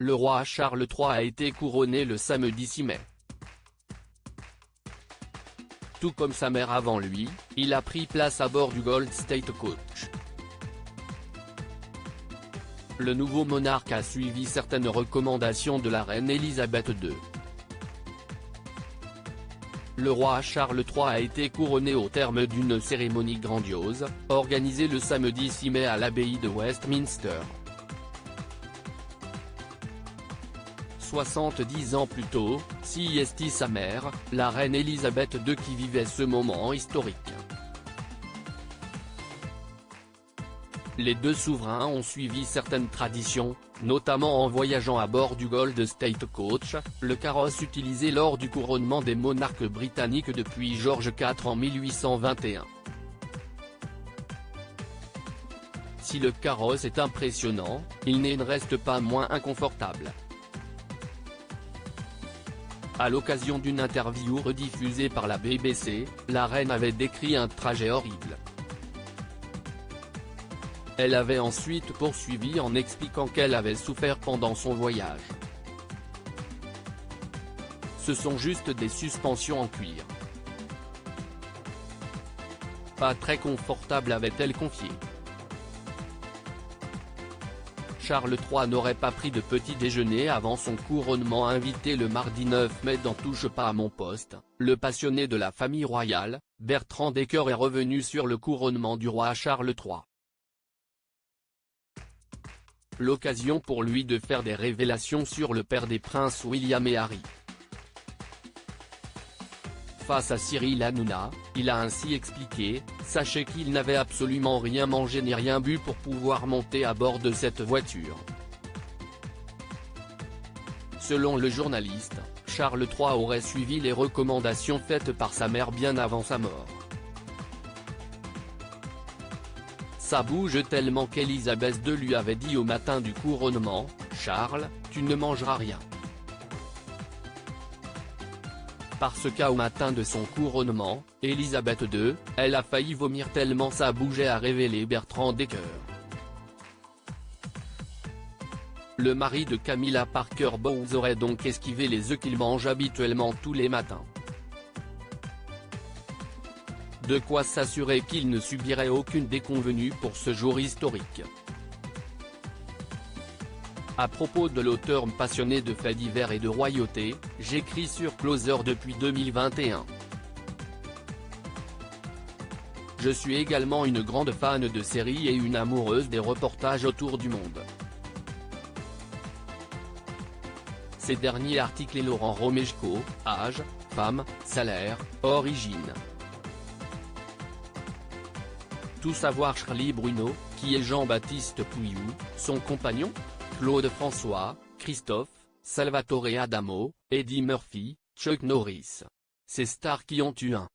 le roi Charles III a été couronné le samedi 6 mai. Tout comme sa mère avant lui, il a pris place à bord du Gold State Coach. Le nouveau monarque a suivi certaines recommandations de la reine Elisabeth II. Le roi Charles III a été couronné au terme d'une cérémonie grandiose, organisée le samedi 6 mai à l'abbaye de Westminster. 70 ans plus tôt, siestait sa mère, la reine Elisabeth II qui vivait ce moment historique. Les deux souverains ont suivi certaines traditions, notamment en voyageant à bord du Gold State Coach, le carrosse utilisé lors du couronnement des monarques britanniques depuis George IV en 1821. Si le carrosse est impressionnant, il ne reste pas moins inconfortable. À l'occasion d'une interview rediffusée par la BBC, la reine avait décrit un trajet horrible. Elle avait ensuite poursuivi en expliquant qu'elle avait souffert pendant son voyage. Ce sont juste des suspensions en cuir. Pas très confortable, avait-elle confié. Charles III n'aurait pas pris de petit déjeuner avant son couronnement, invité le mardi 9 mai dans Touche pas à mon poste. Le passionné de la famille royale, Bertrand Decker est revenu sur le couronnement du roi Charles III. L'occasion pour lui de faire des révélations sur le père des princes William et Harry. Face à Cyril Hanouna, il a ainsi expliqué « Sachez qu'il n'avait absolument rien mangé ni rien bu pour pouvoir monter à bord de cette voiture ». Selon le journaliste, Charles III aurait suivi les recommandations faites par sa mère bien avant sa mort. Ça bouge tellement qu'Elisabeth II lui avait dit au matin du couronnement « Charles, tu ne mangeras rien ». Parce qu'au matin de son couronnement, Elisabeth II, elle a failli vomir tellement ça bougeait, a révélé Bertrand Decker. Le mari de Camilla Parker Bowles aurait donc esquivé les œufs qu'il mange habituellement tous les matins. De quoi s'assurer qu'il ne subirait aucune déconvenue pour ce jour historique. À propos de l'auteur passionné de faits divers et de royauté, j'écris sur Closer depuis 2021. Je suis également une grande fan de séries et une amoureuse des reportages autour du monde. Ces derniers articles et Laurent Romeshko, âge, femme, salaire, origine. Tout savoir Charlie Bruno, qui est Jean-Baptiste Pouilloux, son compagnon ? Claude François, Christophe, Salvatore Adamo, Eddie Murphy, Chuck Norris. Ces stars qui ont eu un